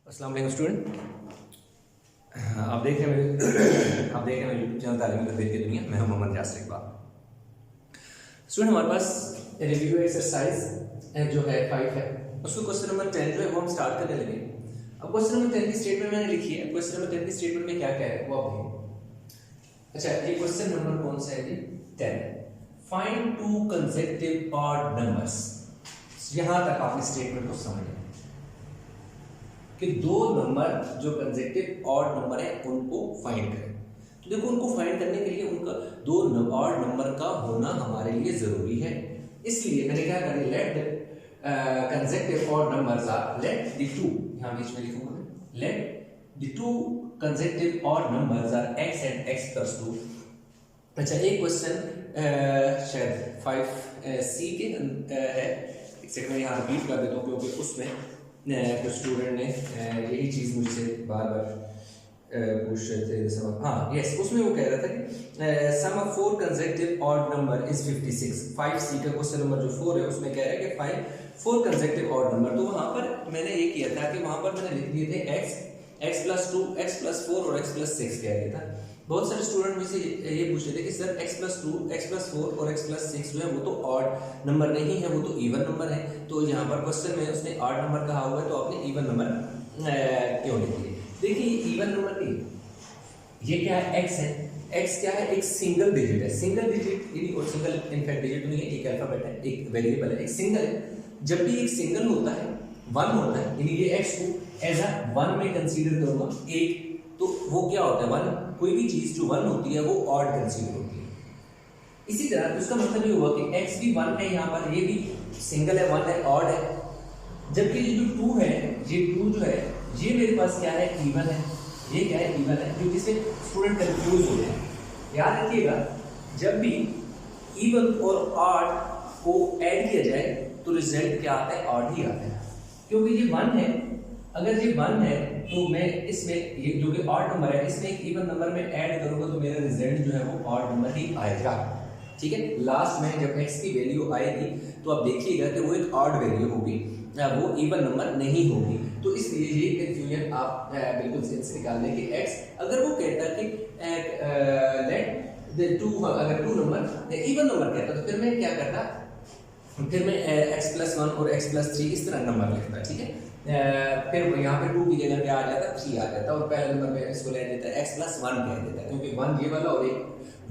अस्सलाम वालेकुम स्टूडेंट, आप देख रहे हैं मेरे यूट्यूब चैनल तालीमी तरबियत की दुनिया। मैं हूं मोहम्मद यासिर इकबाल। स्टूडेंट, हमारे पास रिव्यू एक्सरसाइज जो है 5 है, उसमें क्वेश्चन नंबर 10 जो है वो हम स्टार्ट करने लगे। अब क्वेश्चन नंबर 10 की स्टेटमेंट मैंने लिखी है। क्वेश्चन नंबर 10 की स्टेटमेंट में क्या क्या है वो आप देखें। अच्छा, ये क्वेश्चन नंबर कौन सा है जी? 10। Find to consecutive odd numbers. यहां तक आपने स्टेटमेंट को समझ लिया कि दो नंबर जो कंसेक्यूटिव ऑड नंबर है उनको फाइंड करें। तो देखो, उनको फाइंड करने के लिए उनका दो ऑड नंबर का होना हमारे लिए जरूरी है। इसलिए मैंने क्या कहा, let consecutive odd numbers are, let the two, यहां बीच में लिखूंगा, let the two consecutive odd numbers are x and x + 2। अच्छा, एक क्वेश्चन शायद 5C के है, एक सेकंड में यहाँ रिपीट कर देता हूँ क्योंकि उसमें कुछ स्टूडेंट ने यही चीज़ मुझसे बार बार पूछ रहे थे। उसमें वो कह रहा था कि sum of 4 consecutive odd number is 56। 5C का क्वेश्चन नंबर जो 4 है उसमें कह रहा है कि 4 कंसेक्यूटिव ऑड नंबर। तो वहाँ पर मैंने ये किया था कि वहाँ पर मैंने लिख दिए थे x + 2, x + 4 और x + 6 कह दिया था। बहुत सारे स्टूडेंट में से ये पूछ रहे थे कि सर x + 2, x + 4 और x + 6 जो है वो तो ऑड नंबर नहीं है, वो तो इवन नंबर है। तो यहाँ पर क्वेश्चन में उसने ऑड नंबर कहा हुआ है, तो आपने इवन नंबर क्यों लिख दिए? देखिए, इवन नंबर नहीं, ये क्या है? x है। x क्या है? एक सिंगल डिजिट है। सिंगल डिजिट और सिंगल इनफैक्ट डिजिट नहीं है, एक अल्फाबेट है, एक वेरिएबल है, एक सिंगल है। जब भी एक सिंगल होता है, 1 होता है, यानी ये x को एज अ 1 में कंसीडर करूंगा, एक, तो वो क्या होता है? 1। कोई भी चीज जो 1 होती है वो ऑड कंसीडर होती है। इसी तरह उसका मतलब ये हुआ कि x भी 1 है, यहाँ पर ये भी सिंगल है, 1 है, ऑड है। जबकि ये जो 2 है, ये 2 जो है ये मेरे पास क्या है? इवन है। ये क्या है? इवन है, क्योंकि इससे स्टूडेंट कंफ्यूज हो जाए। याद रखिएगा, जब भी इवन और ऑड को ऐड किया जाए तो रिजल्ट क्या आता है? ऑड ही आता है। क्योंकि ये 1 है, अगर ये 1 है तो मैं इसमें ये जो कि ऑड नंबर है इसमें एक इवन नंबर में ऐड करूंगा तो मेरा रिजल्ट जो है वो ऑड नंबर ही आएगा। ठीक है, लास्ट में जब x की वैल्यू आएगी तो आप देखिएगा कि वो एक ऑड वैल्यू होगी, वो इवन नंबर नहीं होगी। तो इसलिए ये कंफ्यूजन आप बिल्कुल से निकाल लें कि x, अगर वो कहता कि लेट द टू, अगर 2 नंबर इवन नंबर कहता तो फिर मैं क्या करता? फिर मैं x + 1 और x + 3 इस तरह नंबर लिखता। ठीक है, फिर यहाँ पे 2 की जगह पे आ जाता, 3 आ जाता, और पहले नंबर में इसको ले देता है x + 1 कह देता है, क्योंकि 1 ये वाला और एक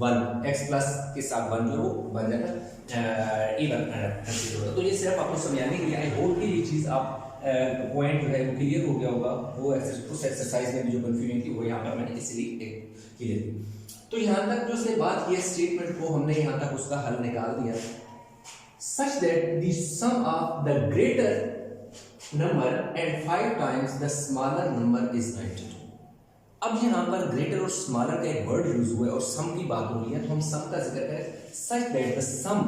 1 x प्लस के साथ 1 जो वो बन जाता इवन कंसीडर होता। तो ये सिर्फ आपको समझाने के लिए, आई होप कि ये चीज़ आप पॉइंट जो है वो क्लियर हो गया होगा। वो उस एक्सरसाइज में भी जो कंफ्यूजन थी वो यहाँ पर मैंने इसलिए क्लियर की। तो यहाँ तक जो उसने बात की स्टेटमेंट को, हमने यहाँ तक उसका हल निकाल दिया, such that the sum of the greater number and 5 times the smaller number is 92। अब यहाँ पर ग्रेटर और स्मॉलर का एक वर्ड यूज हुआ है और सम की बात हो रही है, तो हम सम का जिक्र करें। सच दैट द सम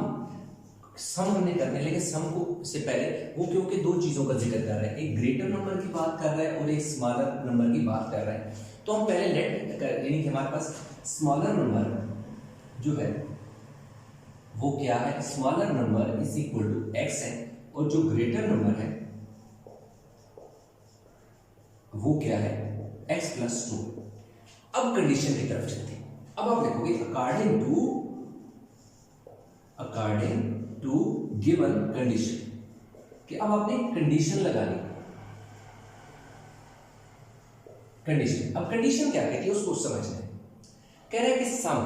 हमने करने, लेकिन सम को से पहले वो क्योंकि दो चीजों का जिक्र कर रहा है, एक ग्रेटर नंबर की बात कर रहा है और एक स्मॉलर नंबर की बात कर रहा है। तो हम पहले लेट कर, यानी कि हमारे पास स्मॉलर नंबर जो है वो क्या है? Smaller number is equal to x है, और जो ग्रेटर नंबर है वो क्या है? x + 2। अब कंडीशन की तरफ चलते हैं। अब आप देखोगे अकॉर्डिंग टू गिवन कंडीशन, कि अब आपने कंडीशन लगानी। कंडीशन, अब कंडीशन क्या कहती है उसको समझना है। कह रहे हैं कि सम,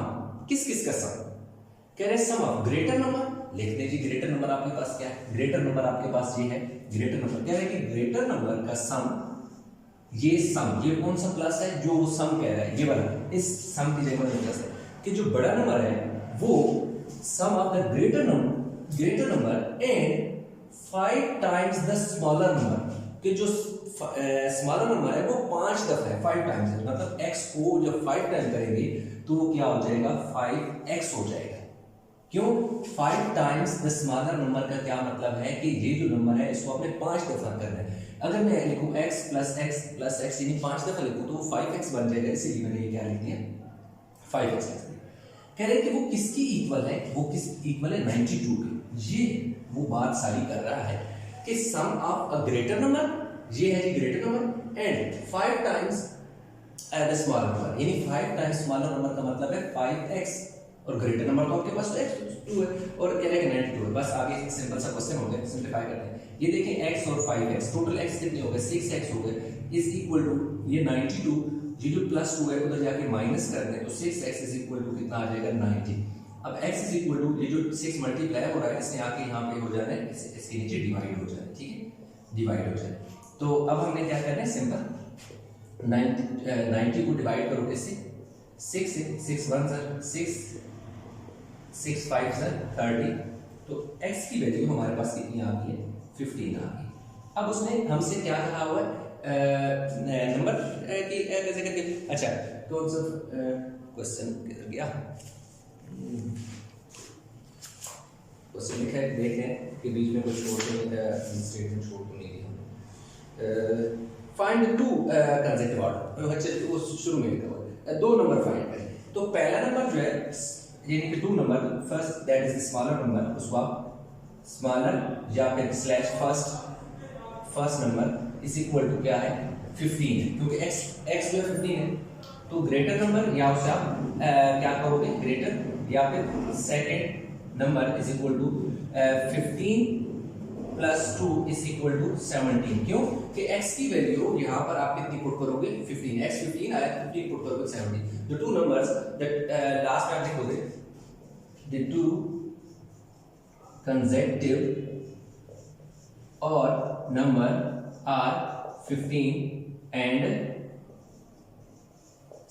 किस किस का सम? कह रहे हैं सम ऑफ ग्रेटर नंबर। लिख दीजिए, ग्रेटर नंबर आपके पास क्या है? ग्रेटर नंबर आपके पास ये है, ग्रेटर नंबर। कह रहे हैं कि ग्रेटर नंबर का सम, ये सम, ये कौन सा प्लस है जो वो सम कह रहा है? ये वाला, इस सम की जगह प्लस है कि जो बड़ा नंबर है वो sum of the greater number and 5 times the smaller number, कि जो स्मॉलर नंबर है वो 5 दफा है, 5 टाइम्स है। मतलब x को जब 5 टाइम करेंगे तो वो क्या हो जाएगा? 5x हो जाएगा। क्यों? 5 टाइम्स द स्मॉलर नंबर का क्या मतलब है कि ये जो नंबर है इसको आपने 5 दफा करना है। अगर मैं लिखूं x + x यानी 5 दफा लिखूं तो वो 5x बन जाएगा, इसीलिए मैंने ये क्या लिख दिया? 5x। कह रहे हैं कि वो किसकी इक्वल है? वो किस इक्वल है? 92 के। ये वो बात सारी कर रहा है कि sum of a greater number ये है जी greater number and 5 times the smaller number, यानी 5 टाइम्स स्मॉलर नंबर का मतलब है 5x और ग्रेटर नंबर तो आपके पास x 2 है और कह रहे हैं 92 है। बस आगे सिंपल सा क्वेश्चन हो गया, सिंपलीफाई करते हैं। ये देखें x और 5x टोटल x कितने हो गए 6x हो गए इज इक्वल टू ये 92, ये जो प्लस 2 है उधर जाके माइनस कर दें तो 6x इज इक्वल टू कितना आ जाएगा 90। अब x इज इक्वल टू ये जो 6 मल्टीप्लाई हो रहा है इसने आके यहाँ पे हो जाना है, इसके नीचे डिवाइड हो जाना है, ठीक है डिवाइड हो जाए। तो अब हमने क्या करना है सिंपल 90 को डिवाइड करो इससे 6 से 6 1 6 6 5 30, तो x की वैल्यू हमारे पास कितनी आ गई है 15 आ गई। अब उसने हमसे क्या कहा हुआ है नंबर की कैसे करके, अच्छा कौन सा क्वेश्चन किधर गया, क्वेश्चन लिखा है देखें कि बीच में कुछ छोड़ स्टेटमेंट छोड़ तो नहीं दिया। फाइंड टू कंसेप्टिव ऑर्डर, अच्छा वो शुरू में लिखा हुआ है 2 नंबर फाइंड करें। तो पहला नंबर जो है यानी कि 2 number first that is the smaller number, उसको आप स्मॉलर या फिर slash first number is equal to क्या है 15, क्योंकि x जो है 15 है तो ग्रेटर नंबर या उससे आप क्या करोगे ग्रेटर या फिर second number is equal to 15 plus 2 is equal to 17, क्यों कि x की वैल्यू यहाँ पर आप कितनी पुट करोगे 15, x 15 आया 15 पुट करोगे 17, the two numbers that last में आप लिखोगे the two consecutive or number are 15 and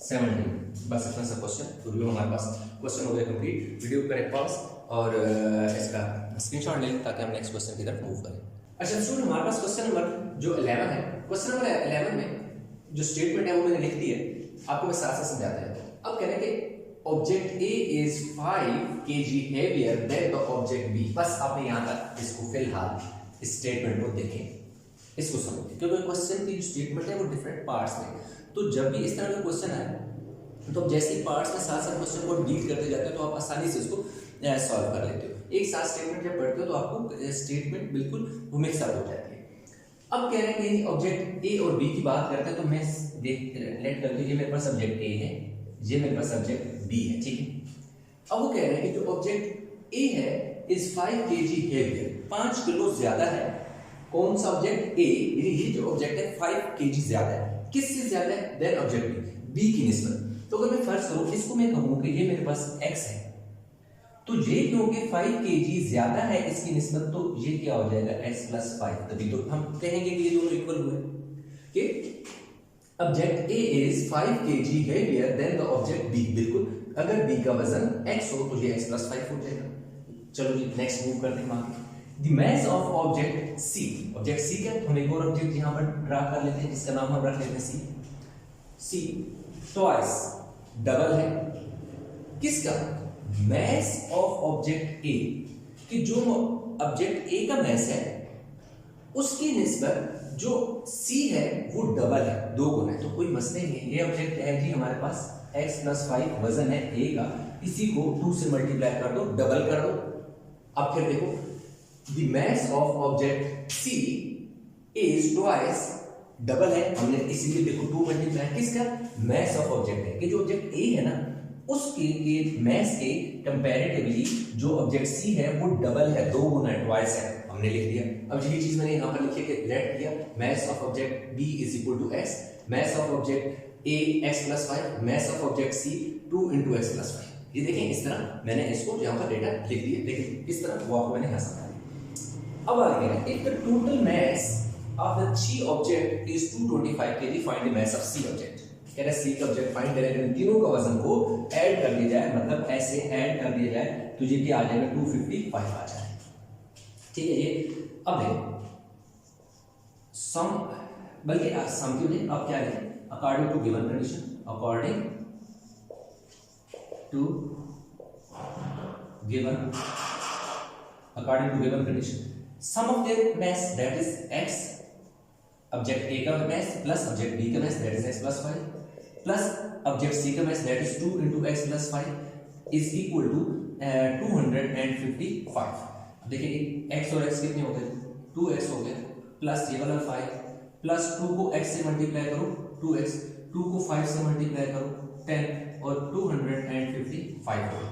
17। बस इतना सा क्वेश्चन, तो वीडियो हमारे पास क्वेश्चन हो गया कंप्लीट। वीडियो करें पॉज और इसका स्क्रीनशॉट ले लें ताकि हम नेक्स्ट क्वेश्चन की तरफ मूव करें। अच्छा स्टूडेंट हमारे पास क्वेश्चन नंबर जो 11 है, क्वेश्चन नंबर 11 में जो स्टेटमेंट है वो मैंने लिख दी है, आपको मैं साथ साथ समझाता हूं। अब कह रहे हैं कि object A is 5 kg heavier than the object B। बस आपने यहां तक इसको फिलहाल इस स्टेटमेंट को देखें, इसको समझें, क्योंकि क्वेश्चन की जो स्टेटमेंट है वो डिफरेंट पार्ट्स में, तो जब भी इस तरह का क्वेश्चन आए तो जैसे ही पार्ट्स में साथ साथ क्वेश्चन को डील करते जाते हो तो आप आसानी से इसको सॉल्व कर लेते हो। एक साथ स्टेटमेंट जब पढ़ते हो तो आपको स्टेटमेंट बिल्कुल वो मिक्स अप हो जाती है। अब कह रहे हैं कि ऑब्जेक्ट ए और बी की बात करते हैं, तो मैं लेट कर लीजिए मेरे पास सब्जेक्ट ए है, ये मेरे पास सब्जेक्ट बी है, ठीक है। अब वो कह रहे हैं कि जो ऑब्जेक्ट ए है इज 5 kg हेवियर, 5 किलो ज्यादा है। कौन सा ऑब्जेक्ट ए, ये जो ऑब्जेक्ट है 5 kg ज्यादा है, किससे ज्यादा है देन ऑब्जेक्ट बी की निस्बत। तो अगर मैं फर्ज करूं इसको मैं कहूं कि ये मेरे पास x है, तो ये क्योंकि 5 kg ज्यादा है इसकी निस्बत, तो ये क्या हो जाएगा x + 5, तभी तो हम कहेंगे कि ये दोनों इक्वल हुए कि object A is 5 kg heavier than the object B। बिल्कुल, अगर B का वजन x हो तो ये x + 5 हो जाएगा। चलो जी नेक्स्ट मूव करते हैं आगे। The mass of object C, object C क्या, हम एक और ऑब्जेक्ट यहां पर ड्रा कर लेते हैं जिसका नाम हम रख लेते हैं C twice, डबल है किसका, मैस ऑफ ऑब्जेक्ट ए, कि जो ऑब्जेक्ट ए का मैस है उसकी निस्बत जो सी है वो डबल है, 2 गुना है, तो कोई मसला नहीं है। ये ऑब्जेक्ट है जी हमारे पास x + 5 वजन है ए का, इसी को 2 से मल्टीप्लाई कर दो, डबल कर दो। अब फिर देखो the mass of object C is twice, double है, हमने इसीलिए देखो 2 मल्टीप्लाई किसका, मैस ऑफ ऑब्जेक्ट है कि जो ऑब्जेक्ट ए है ना उसके मैस के कंपैरेटिवली जो ऑब्जेक्ट सी है वो डबल है, 2 गुना ट्वाइस है, हमने लिख दिया। अब यही चीज मैंने यहां पर लिखी कि लेट किया mass of object B is equal to x, mass of object A x + 5, mass of object C 2 × x + 5। ये देखें इस तरह मैंने इसको यहां पर डेटा लिख दिया, देखिए इस तरह वो आपको मैंने यहां समझाया। अब आगे है if the total mess of the C object is 225 kg, find the mass of C object। कह रहा है C का ऑब्जेक्ट फाइंड करें, इन तीनों का वजन को ऐड कर दिया जाए, मतलब ऐसे ऐड कर दिया जाए तो ये क्या आ जाएगा 255 आ जाए, ठीक है। ये अब देखो सम, बल्कि सम क्यों नहीं, अब क्या है according to given condition, according to given condition sum of their mass that is x, object A का मास प्लस ऑब्जेक्ट बी का mass that is x + 5 plus object C का mass that is 2 × x + 5 is equal to 255। देखिए x और x कितने हो गए, 2x हो गए प्लस ये वाला 5 प्लस 2 को x से मल्टीप्लाई करो 2x, 2 को 5 से मल्टीप्लाई करो 10 और 255 हो गए।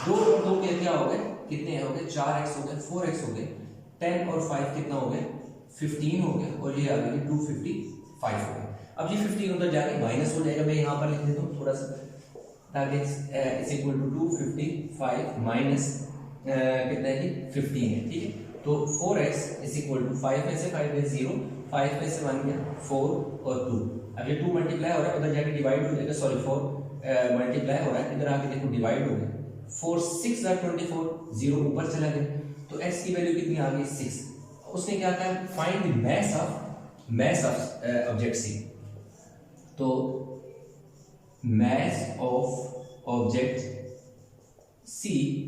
2 और 2 क्या हो गए, कितने हो गए, 4x हो गए, 4x हो गए, 10 और 5 कितना हो गए, 15 हो गया, और ये आ गया 255 हो गया। अब ये 15 उधर जाके माइनस हो जाएगा, मैं यहाँ पर लिख देता हूँ थोड़ा सा, ताकि इज इक्वल टू 255 माइनस कितना है कि 15 है, ठीक है। तो 4x इज इक्वल टू 5 में से 5 गया 0, 5 में से 1 गया 4 और 2। अब ये 2 मल्टीप्लाई हो रहा है, उधर जाके डिवाइड हो जाएगा, सॉरी 4 मल्टीप्लाई हो रहा है, इधर आके देखो डिवाइड हो गया, 4 6 24, 0 ऊपर चला गया, तो x की वैल्यू कितनी आ गई 6। उसने क्या कहा, find the mass of object C. तो mass of object C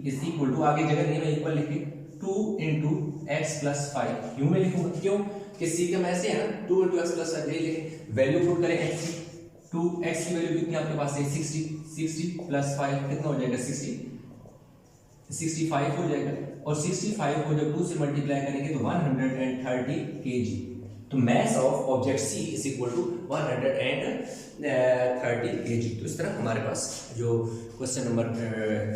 is equal to, आगे जगह नहीं मैं इक्वल लिखी 2 इंटू एक्स प्लस 5, क्यों मैं लिखूंगा, क्यों कि C का मास है ना 2 इंटू एक्स प्लस 5, यही लिखें, वैल्यू पुट करें x की, 2x की वैल्यू कितनी आपके पास है 60 प्लस 5 कितना हो जाएगा 65 हो जाएगा, और 65 को जब 2 से मल्टीप्लाई करेंगे तो 130 kg। तो mass of object C is equal to 130 kg। तो इस तरह हमारे पास जो क्वेश्चन नंबर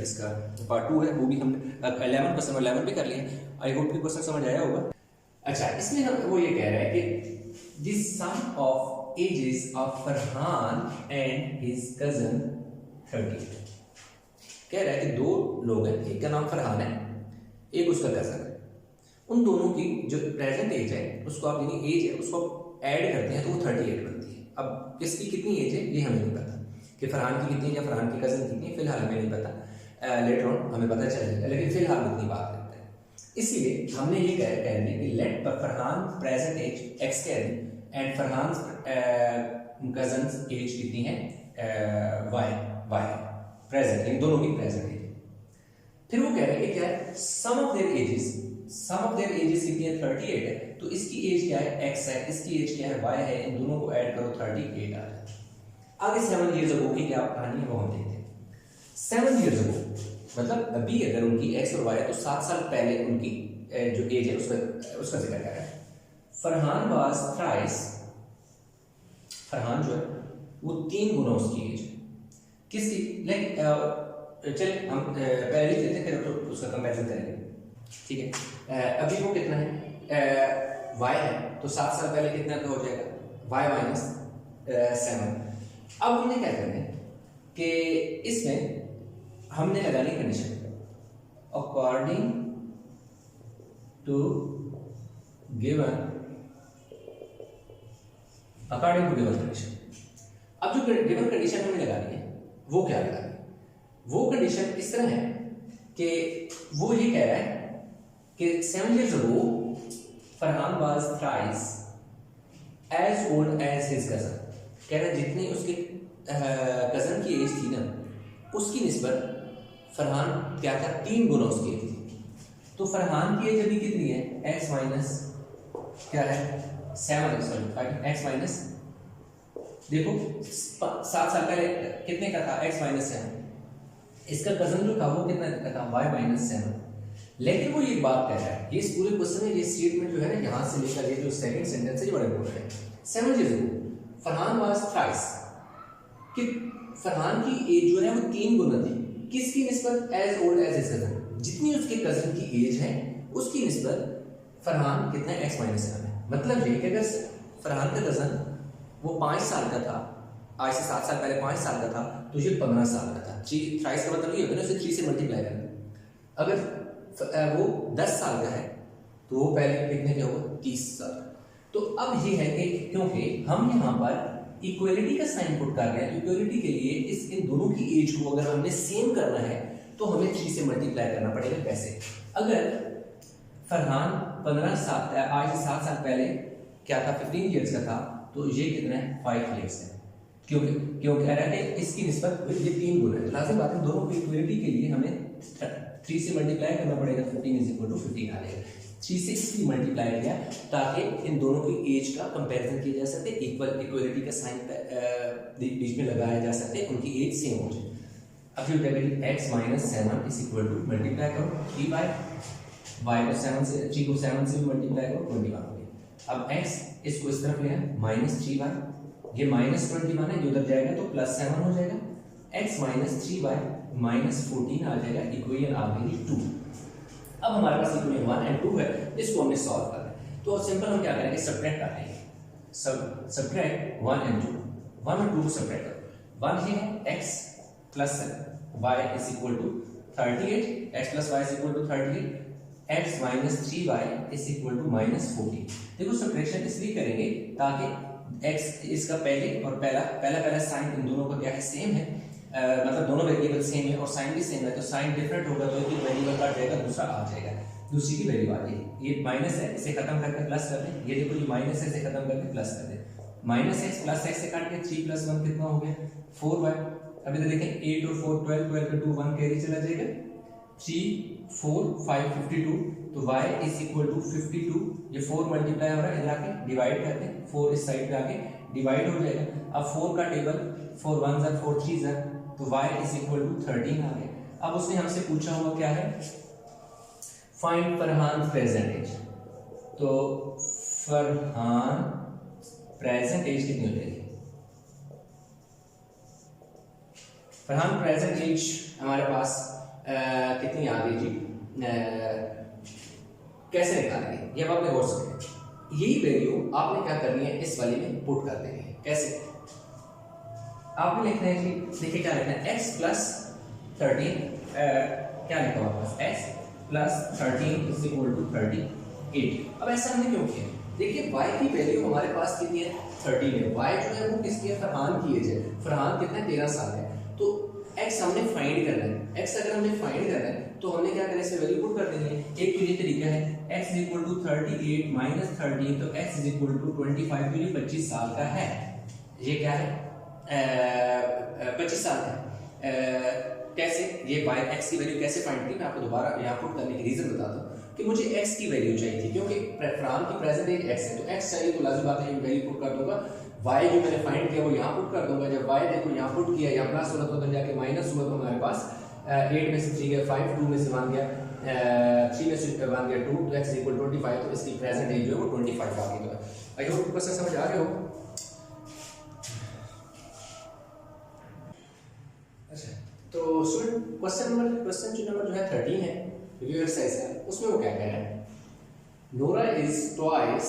इसका पार्ट 2 है वो भी हमने 11 क्वेश्चन नंबर 11 भी कर लिए। आई होप कि क्वेश्चन समझ आया होगा। अच्छा, इसमें हम वो ये कह रहा है कि this sum of ages of Farhan and his cousin 30। कह रहा है कि दो लोग हैं, एक का नाम फरहान है, एक उसका कजन है, उन दोनों की जो प्रेजेंट एज है उसको आप यानी एज है उसको ऐड करते हैं तो वो 38 बनती है। अब किसकी कितनी एज है ये हमें नहीं पता कि फरहान की कितनी है या फरहान की कजन कितनी है, फिलहाल हमें नहीं पता, लेटर ऑन हमें पता चलेगा, लेकिन फिलहाल इतनी बात करते हैं। इसलिए हमने ये कह दिया कि let Farhan present age X कैरी एंड फरहान कजन एज कितनी है वाई प्रेजेंट, इन दोनों की प्रेजेंट एज। फिर वो कह रहे हैं कि क्या है, सम ऑफ देयर एजेस कितनी है 38 है, तो इसकी एज क्या है x है, इसकी एज क्या है y है, इन दोनों को ऐड करो 38 आ जाए। आगे 7 इयर्स अगो की क्या कहानी है वो हम देखते हैं। 7 इयर्स अगो मतलब अभी अगर उनकी x और y है तो 7 साल पहले उनकी जो एज है उसका जिक्र कर रहा है। फरहान वाज थ्राइस, फरहान जो है वो 3 गुना उसकी एज है किसकी, लाइक चलिए हम पहले लिख देते हैं फिर उसका कंपैरिजन करेंगे, ठीक है। अभी वो कितना है y है तो 7 साल पहले कितना का हो जाएगा y माइनस 7। अब हमने क्या करना है कि इसमें हमने लगानी condition according to given condition. अब जो गिवन कंडीशन हमें लगानी है वो क्या लगानी है, वो कंडीशन इस तरह है कि वो ये कह रहा है कि 7 years ago Farhan was thrice as old as his cousin. कह रहा है जितनी उसके कजन की एज थी ना उसकी निस्बत फरहान क्या था 3 गुना उसकी एज थी। तो फरहान की एज अभी कितनी है x माइनस क्या है 7, सॉरी x माइनस, देखो 7 साल पहले कितने का था x माइनस 7, इसका कजन जो था वो कितना का था y माइनस 7। लेकिन वो ये बात कह रहा है, ये इस पूरे क्वेश्चन में ये स्टेटमेंट जो है ना यहाँ से लेकर ये जो सेकंड सेंटेंस है ये बड़ा इंपॉर्टेंट है। 7 years ago Farhan was thrice, कि फरहान की एज जो है वो 3 गुना थी किसकी निस्बत as old as his cousin, जितनी उसके कजन की एज है उसकी निस्बत फरहान कितना है x माइनस 7 है। मतलब ये कि अगर फरहान का कजन वो 5 साल का था, आज से 7 साल पहले 5 साल का था तो ये 15 साल का था। थ्राइस का मतलब ये होता है ना उसे 3 से मल्टीप्लाई करना। अगर वो 10 साल का है तो वो पहले कितने का होगा 30 साल। तो अब ये है कि क्योंकि हम यहाँ पर इक्वलिटी का साइन पुट कर रहे हैं, इक्वलिटी के लिए इन दोनों की एज को अगर हमने सेम करना है तो हमें 3 से मल्टीप्लाई करना पड़ेगा। कैसे, अगर फरहान 15 साल आज से 7 साल पहले क्या था 15 ईयर्स का था तो ये कितना है 5 ईयर्स है, क्योंकि क्यों कह रहा है कि इसकी निस्बत ये 3 गुना है। लाजिम बात है दोनों की इक्वलिटी के लिए हमें 3 से मल्टीप्लाई करना पड़ेगा, 15 इज इक्वल टू 15 आ जाएगा। 3 से इसलिए मल्टीप्लाई किया ताकि इन दोनों की एज का कंपैरिजन किया जा सके, इक्वलिटी का साइन बीच में लगाया जा सके, उनकी एज सेम हो जाए। अब जो जाएगा x minus 7 is equal to multiply करो 3 y को 7 से 3 को 7 से भी मल्टीप्लाई करो 21 हो गया। अब x इसको इस तरफ ले आए -3y, ये -21 है, ये उधर जाएगा तो +7 हो जाएगा, x - 3y -14 आ जाएगा, इक्वेशन आ गई 2। अब हमारे पास इक्वेशन 1 और 2 है, इसको हमने सॉल्व करना है। तो सिंपल हम क्या करेंगे, सब्ट्रैक्ट कर लेंगे, सब्ट्रैक्ट 1 और 2, 1 और 2 को सब्ट्रैक्ट करो। 1 ये है x + y = 38, x + y = 38, x - 3y = -14। देखो सब्ट्रैक्शन इसलिए करेंगे ताकि x इसका पहले और पहला साइन इन दोनों का क्या है, सेम है, मतलब दोनों वेरिएबल सेम है और साइन भी सेम है, तो साइन डिफरेंट होगा तो एक वेरिएबल का जाएगा, दूसरा आ जाएगा, दूसरी की वैल्यू आ जाएगी। ये माइनस है, इसे खत्म करके प्लस कर दें, ये देखो ये माइनस है, इसे खत्म करके प्लस कर दें, -x + x से काट के 3 + 1 कितना हो गया, 4y। अभी तो देखें 8 और 4 12, 12 पे 2 1 कैरी चला जाएगा, 3 4 5 52, तो y = 52, ये 4 मल्टीप्लाई हो रहा है, इधर आके डिवाइड करते हैं, 4 इस साइड पे आके डिवाइड हो जाएगा। अब 4 का टेबल 4 1 * 4 3 * तो y = 13 आ गया। अब उसने हमसे पूछा हुआ क्या है, फाइंड फरहान प्रेजेंट एज। तो फरहान प्रेजेंट एज कितनी हो जाएगी, फरहान प्रेजेंट एज हमारे पास कितनी आ गई जी, कैसे निकालेंगे ये अब आपने गौर से देखिए। यही वैल्यू आपने क्या करनी है, इस वाली में पुट कर देनी है। कैसे आपने लिखना है जी, देखिए क्या लिखना है, x + 13 क्या लिखा हुआ है, x + 13 = 38। अब ऐसा हमने क्यों किया, देखिए y की वैल्यू हमारे पास कितनी है, 13 है, y जो है वो किसकी है, फरहान की एज है, फरहान कितना है, 13 साल है, तो x हमने फाइंड करना है, x अगर हमने फाइंड करना है तो हमने क्या करना है, इसे वैल्यू पुट कर देनी है। एक तो ये तरीका है, x = 38 - 13, तो x = 25, तो ये 25 साल का है, ये क्या है 25 साल है। कैसे ये x की वैल्यू कैसे फाइंड की, मैं आपको दोबारा यहाँ पुट करने की रीजन बताता हूँ कि मुझे x की वैल्यू चाहिए थी, क्योंकि फरहान की प्रेजेंट एज x है, तो x चाहिए तो लाजिम बात है वैल्यू पुट कर दूंगा, y जो मैंने फाइंड किया वो यहाँ पुट कर दूंगा। जब y देखो यहाँ पुट किया, यहाँ प्लस हुआ तो उधर जाके माइनस हुआ, तो हमारे पास 8 में से 3 गया 5, 2 में से 1 गया 3 में से 1 गया 2, तो x = 25, तो इसकी प्रेजेंट एज जो है वो 25 आ गई। तो आई होप क्वेश्चन समझ आ गए हो। अच्छा, तो स्टूडेंट क्वेश्चन जो है 13 है, रिव्यू एक्सरसाइज है, उसमें वो क्या कह रहा है, Nora is twice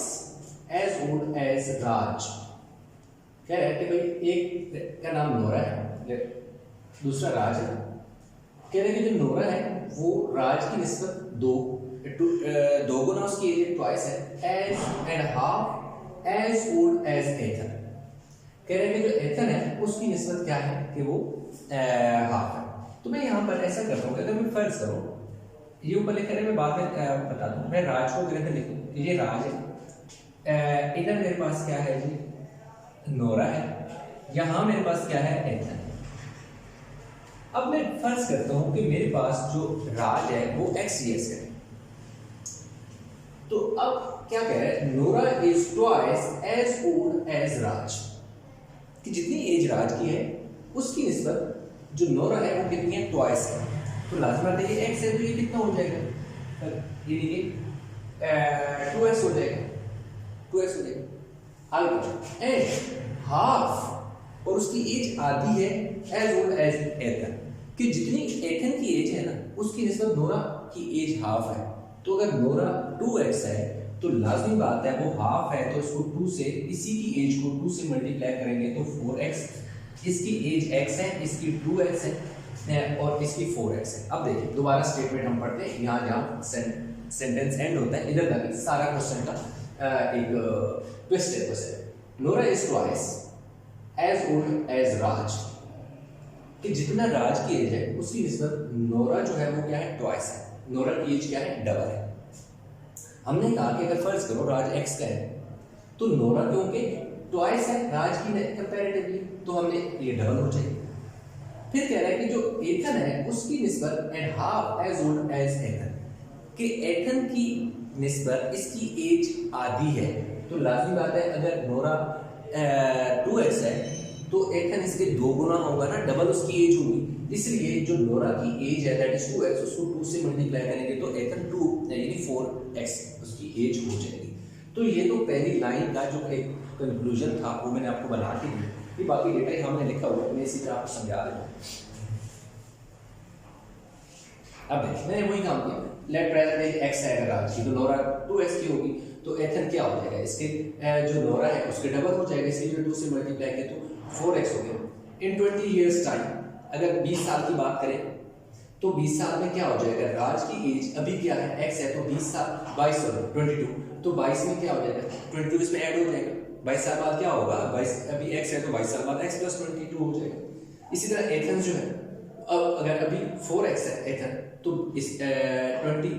as old as Raj. कह रहा है कि भाई एक का नाम नोरा है, दूसरा राज है। कह रहे हैं कि जो नोरा है वो राज की निस्बत दो गुना उसकी एज ट्वाइस है, as and half as old as Ethan. कह रहे हैं कि जो एथन है उसकी निस्बत क्या है कि वो हाफ है। तो मैं यहाँ पर ऐसा करता हूँ, अगर मैं फर्ज करूँ, ये ऊपर लिख रहे हैं, मैं बाद में बता दूँ, मैं राज को अगर लिखूँ, ये राज है, इधर मेरे पास क्या है जी, नोरा है, यहाँ मेरे पास क्या है, एथन। अब मैं फर्ज करता हूं कि मेरे पास जो राज है वो x years है, तो अब क्या कह रहा है, Nora is twice as old as Raj, कि जितनी एज राज की है उसकी निस्बत जो नोरा है वो कितनी है, ट्वाइस है। तो लाजमी बात है ये x है, तो ये कितना हो जाएगा, ये देखिए 2x हो जाएगा, 2x हो जाएगा आगे, एंड हाफ, और उसकी एज आधी है, एज ओल्ड एज एथन, कि जितनी एथन की एज है ना उसकी निस्बत नोरा की एज हाफ है। तो अगर नोरा 2x है तो लाजमी बात है वो हाफ है, तो इसको 2 से, इसी की एज को 2 से मल्टीप्लाई करेंगे तो 4x, इसकी एज x है, इसकी 2x है और इसकी 4x है। अब देखिए दोबारा स्टेटमेंट हम पढ़ते हैं, यहाँ जहाँ सेंटेंस एंड होता है इधर तक सारा क्वेश्चन का एक ट्विस्ट है question. Nora is twice as old as Raj, कि जितना राज की एज है उसकी निस्बत नोरा जो है वो क्या है, ट्वाइस है, नोरा की एज क्या है, डबल है। हमने कहा कि अगर फर्ज करो राज x का है तो नोरा क्योंकि ट्वाइस है राज की कंपैरेटिवली, तो हमने ये डबल हो जाएगी। फिर कह रहा है कि जो एथन है उसकी निस्बत and half as old as Ethan, कि एथन की निस्बत इसकी एज आधी है, तो लाजमी बात है अगर नोरा 2x है तो एथन इसके 2 गुना होगा ना, डबल उसकी एज होगी, इसलिए जो नोरा की एज है दैट इज 2x, उसको 2 से मल्टीप्लाई करेंगे तो एथन 2 यानी 4x उसकी एज हो जाएगी। तो ये तो पहली लाइन का जो एक कंक्लूजन था वो मैंने आपको बना के दी, कि बाकी डेटा ही हमने लिखा हुआ है, मैं इसी तरह आपको समझा रहा हूँ। अब मैंने वही काम किया, लेट प्रेजेंट एज एक्स है अगर आज की, तो नोरा 2x की होगी, तो एथन क्या हो जाएगा, इसके जो नोरा है उसके डबल हो जाएगा, इसलिए 2 से मल्टीप्लाई किया तो 4x हो गया। इन 20 years टाइम, अगर 20 साल की बात करें तो 20 साल में क्या हो जाएगा, राज की एज अभी क्या है, x है, तो 20 साल 22 तो 22 में क्या हो जाएगा, 22 इसमें ऐड हो जाएगा, 22 साल बाद क्या होगा, 22 अभी x है तो 22 साल बाद x + 22 हो जाएगा। इसी तरह एथन जो है, अब अगर अभी 4x है एथन, तो इस 22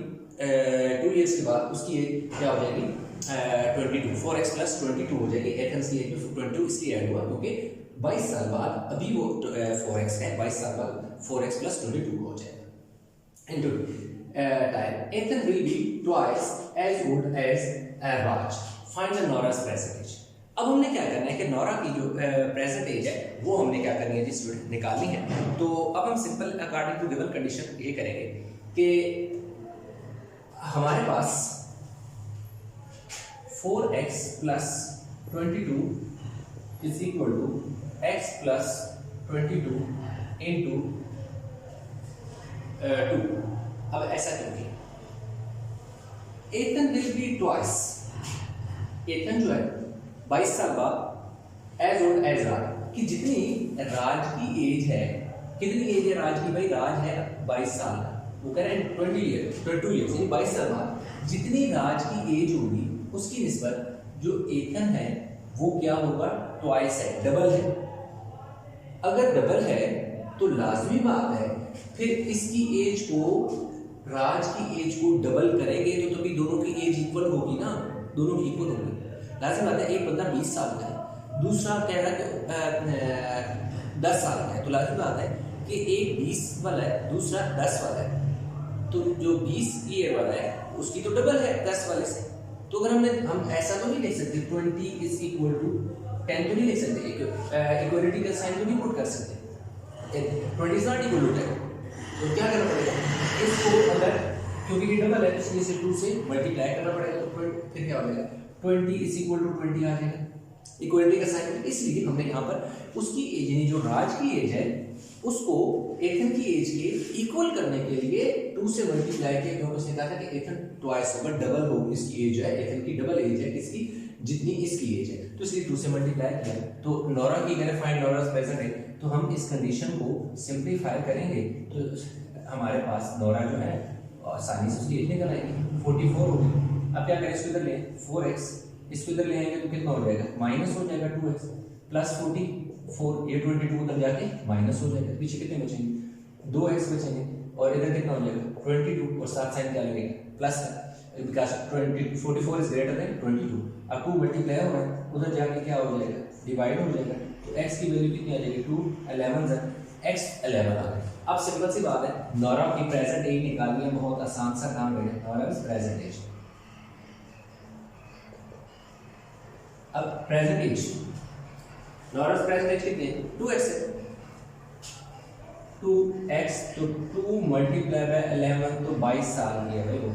years के बाद उसकी एज क्या हो जाएगी, 22, 4x + 22 हो जाएगी, एथन की एज 22 इसलिए ऐड हुआ क्योंकि 22 साल बाद अभी वो 4x है, 22 साल बाद 4x + 22 हो जाएगा। into time Ethan will be twice as old as Raj. Find the Nora's present age. अब हमने क्या करना है कि नोरा की जो प्रेजेंट एज है वो हमने क्या करनी है जी स्टूडेंट, निकालनी है। तो अब हम simple according to given condition ये करेंगे कि हमारे पास 4x + 22 = x + 22 into 2। अब ऐसा क्यों किया, Ethan will be twice, Ethan जो है 22 साल बाद एज ओल्ड एज राज, कि जितनी राज की एज है, कितनी एज है राज की, भाई राज है 22 साल का, वो कह रहे हैं 22 ईयर्स यानी 22 साल बाद जितनी राज की एज होगी उसकी निस्बत जो एथन है वो क्या होगा, ट्वाइस है, डबल है। अगर डबल है तो लाजमी बात है फिर इसकी एज को, राज की एज को डबल करेंगे तो तभी दोनों की एज इक्वल होगी ना, दोनों की इक्वल होगी। लाजमी बात है, एक बंदा 20 साल का है, दूसरा कह रहा है 10 साल का है, तो लाजमी बात है कि एक 20 वाला है, दूसरा 10 वाला है, तो जो 20 ईयर वाला है उसकी तो डबल है 10 वाले से। तो अगर हम ऐसा तो नहीं लिख सकते 20 = 10 तो नहीं लिख सकते, इक्वलिटी का साइन तो नहीं पुट कर सकते, 20 is not equal to 10, तो क्या करना पड़ेगा इसको, अगर क्योंकि ये डबल है तो इसलिए इसे 2 से मल्टीप्लाई करना पड़ेगा, तो फिर क्या हो जाएगा 20 = 20 आ जाएगा, इक्वलिटी का साइन। इसलिए हमने यहाँ पर उसकी एज यानी जो राज की एज है उसको एथन की एज के इक्वल करने के लिए 2 से मल्टीप्लाई किया, क्योंकि उसने कहा था कि एथन ट्वाइस होगा, डबल होगी इसकी एज है, एथन की डबल एज है किसकी, जितनी इसकी एज है, तो इसलिए 2 से मल्टीप्लाई किया। तो नोरा की अगर फाइंड नोरा's प्रेजेंट है तो हम इस कंडीशन को सिंप्लीफाई करेंगे तो हमारे पास नोरा जो है आसानी से उसकी एज निकल आएगी, 44 होगी। अब क्या करें, इसको इधर ले 4x, इसको इधर ले आएंगे तो कितना हो जाएगा, माइनस हो जाएगा 2x + 44, ये 22 उधर जाके माइनस हो जाएगा, पीछे कितने बचेंगे, 2x बचेंगे, और इधर कितना हो जाएगा 22, और साथ साइन क्या लगेगा plus, because 44 is greater than 22। अब 2 मल्टीप्लाई हो रहा है, उधर जाके क्या हो जाएगा, डिवाइड हो जाएगा, तो x की वैल्यू कितनी आ जाएगी, 2 11 x 11 आ गया। अब सिंपल सी बात है, नोरा की प्रेजेंट एज निकालनी है, बहुत आसान सा काम है, नोरा's प्रेजेंट एज। अब प्रेजेंट एज, नोरा's प्रेजेंट एज कितनी है, 2x है, 2x, तो 2 × 11 तो 22 साल की है भाई वो,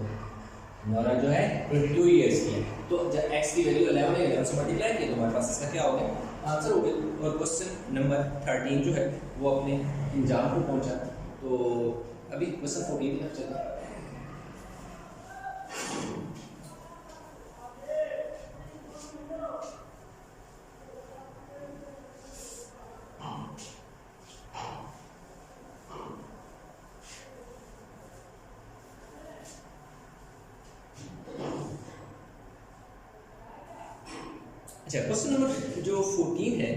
नोरा जो है 22 ईयर्स की है, तो जब x की वैल्यू 11 है, 11 से मल्टीप्लाई किया तो हमारे पास इसका क्या हो गया, आंसर हो गया। और क्वेश्चन नंबर 13 जो है वो अपने इंजाम को पहुंचा। तो अभी क्वेश्चन 14 की तरफ चलते हैं। अच्छा, क्वेश्चन नंबर जो 14 है,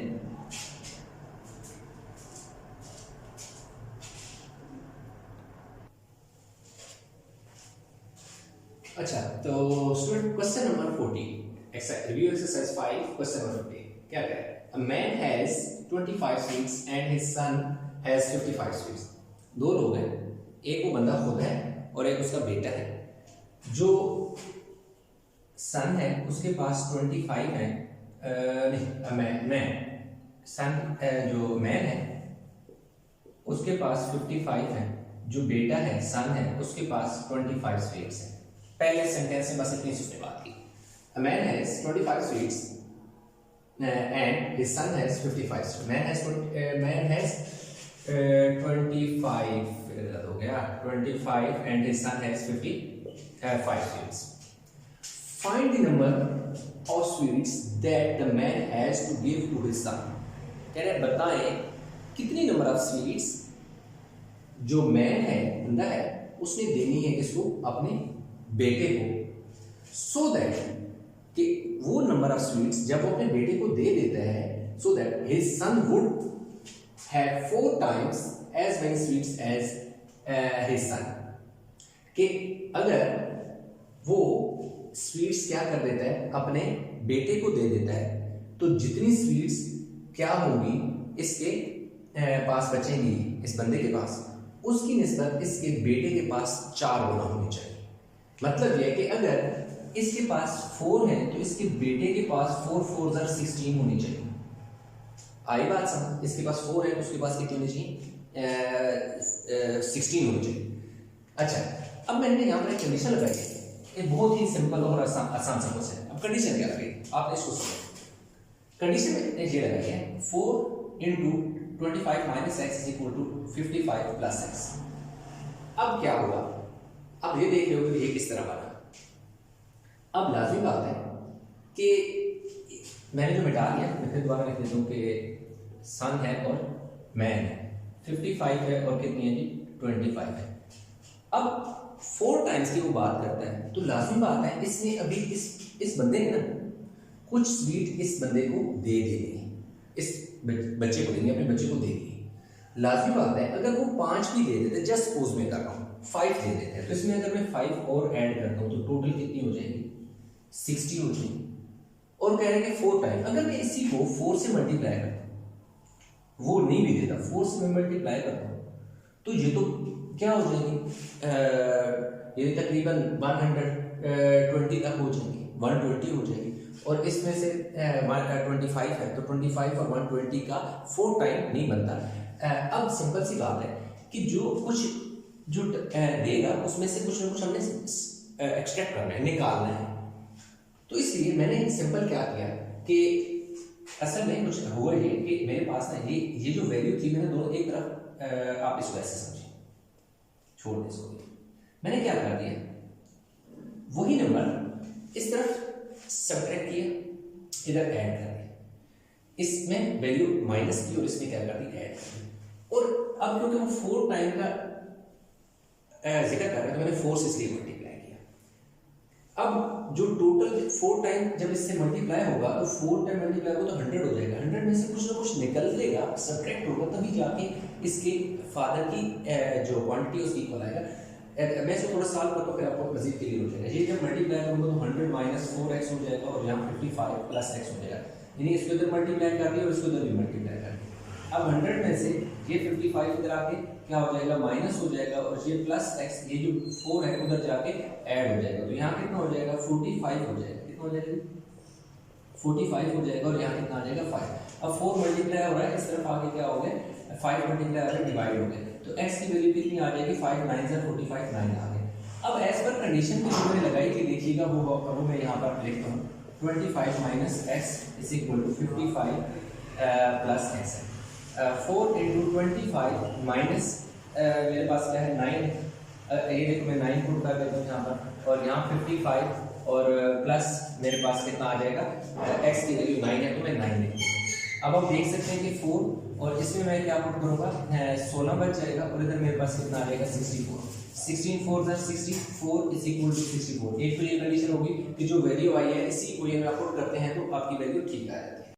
अच्छा तो student question number 14 review exercise 5 question number 15 क्या कह रहा है, a man has 25 sweets and his son has 55 sweets. दो लोग हैं, एक वो बंदा खुद है और एक उसका बेटा है। जो सन है उसके पास 25 है, सन जो मैन है उसके पास 55 है, जो बेटा है सन है उसके पास 25 स्वीट्स है। पहले सेंटेंस में बस इतनी सी बात की। A man has 25 sweets and his son has 55 sweets. Man has 25 हो गया 25 and his son has 55 sweets. Find the number of sweets that the man has to give to his son. कह रहे बताएं कितनी नंबर ऑफ स्वीट्स जो man है, बंदा है, उसने देनी है किसको, अपने बेटे को, सो दैट कि वो नंबर ऑफ स्वीट्स जब वो अपने बेटे को दे देता है, so that his son would have 4 times as many sweets as his son. कि अगर वो स्वीट्स क्या कर देता है, अपने बेटे को दे देता है, तो जितनी स्वीट्स क्या होंगी इसके पास बचेंगी, इस बंदे के पास, उसकी निस्बत इसके बेटे के पास 4 गुना होनी चाहिए। मतलब यह कि अगर इसके पास 4 है तो इसके बेटे के पास 4 4s are 16 होनी चाहिए। आई बात समझ? इसके पास 4 है तो उसके पास कितनी होनी चाहिए, 16 होनी चाहिए। अच्छा, अब मैंने यहाँ पर एक कंडीशन लगाई है, ये बहुत ही सिंपल और आसान सा क्वेश्चन है। अब कंडीशन क्या लगाई आप इसको समझो। कंडीशन में ये लगाई है 4 into 25 minus x is equal to 55 plus x। अब क्या होगा, अब ये देख रहे हो कि ये किस तरह बना। अब लाजमी बात है कि मैंने जो मिटा लिया, मैं फिर दोबारा लिख देता हूँ कि सन है और मैन है, 55 है और कितनी है जी, 25 है। अब 4 टाइम्स की वो बात करता है तो लाजमी बात है इसने अभी इस बंदे ने ना कुछ स्वीट इस बंदे को दे देनी है, इस बच्चे को देनी है, अपने बच्चे को देनी है। लाजमी बात है अगर वो 5 भी दे देते, जस्ट सपोज में कर रहा हूँ 5 दे देते हैं, तो इसमें अगर मैं 5 और ऐड करता हूँ तो टोटल कितनी हो जाएगी, 60 हो जाएगी। और कह रहे हैं कि 4 टाइम, अगर मैं इसी को 4 से मल्टीप्लाई करता हूँ, वो नहीं भी देता, 4 से मैं मल्टीप्लाई करता हूँ तो ये तो क्या हो जाएगी, ये तकरीबन 120 तक हो जाएगी, 120 हो जाएगी। और इसमें से 25 है तो 25 और 120 का 4 टाइम नहीं बनता। अब सिंपल सी बात है कि जो कुछ जो देगा उसमें से कुछ ना कुछ हमने एक्सट्रैक्ट करना है, निकालना है। तो इसलिए मैंने सिंपल क्या किया कि असल में कुछ हुआ ये कि मेरे पास ना ये जो वैल्यू थी, मैंने दोनों एक तरफ, आप इसको ऐसे समझिए, छोड़ दें इसको, मैंने क्या कर दिया, वही नंबर इस तरफ सब्ट्रैक्ट किया, इधर ऐड कर दिया, इसमें वैल्यू माइनस की और इसमें क्या कर दी, ऐड कर दी। और अब क्योंकि वो 4 टाइम का जिक्र कर रहे हैं तो मैंने 4 से इसलिए मल्टीप्लाई किया। अब जो टोटल 4 टाइम जब इससे मल्टीप्लाई होगा तो 4 टाइम मल्टीप्लाई होगा तो 100 हो जाएगा, 100 में से कुछ ना कुछ निकल लेगा, सब्ट्रैक्ट होगा, तभी जाके इसके फादर की जो क्वांटिटी उसकी इक्वल आएगा। मैं इसको थोड़ा सॉल्व करता हूँ फिर आपको मजीद क्लियर हो जाएगा। ये जब मल्टीप्लाई करूँगा तो 100 माइनस 4x हो जाएगा और यहाँ 55 प्लस x हो जाएगा, यानी इसको इधर मल्टीप्लाई कर दिया और इसको इधर भी मल्टीप्लाई कर दिया। अब 100 में से ये 55 इधर आके क्या हो जाएगा, माइनस हो जाएगा, और ये प्लस x, ये जो 4 है उधर जाके ऐड हो जाएगा, तो यहाँ कितना हो जाएगा, 45 हो जाएगा, कितना हो जाएगा, 45 हो जाएगा, और यहाँ कितना आ जाएगा, 5। अब 4 मल्टीप्लाई हो रहा है, इस तरफ आगे क्या हो गया, 5 मल्टीप्लाई हो रहा है, डिवाइड हो गया, तो x की वैल्यू कितनी आ जाएगी, 5 9 से 45 9 आ गया। अब एज पर कंडीशन की जो मैंने लगाई थी देखिएगा, वो मैं यहाँ पर लिखता हूँ, 25 minus x is equal to 55 plus x है। 4 इंटू 25 माइनस मेरे पास क्या है 9, ये देखो मैं 9 पुट कर देता हूँ यहाँ पर, और यहाँ 55 और प्लस मेरे पास कितना आ जाएगा, x की वैल्यू 9 है तो मैं 9 लिखूँगा। अब आप देख सकते हैं कि 4 और इसमें मैं क्या पुट करूँगा, 16 बच जाएगा, और इधर मेरे पास कितना आ जाएगा, 64। 16 4 64 इज इक्वल टू 64। एक तो ये कंडीशन होगी कि जो वैल्यू आई है इसी को ये आप पुट करते हैं तो आपकी वैल्यू ठीक आ जाती है।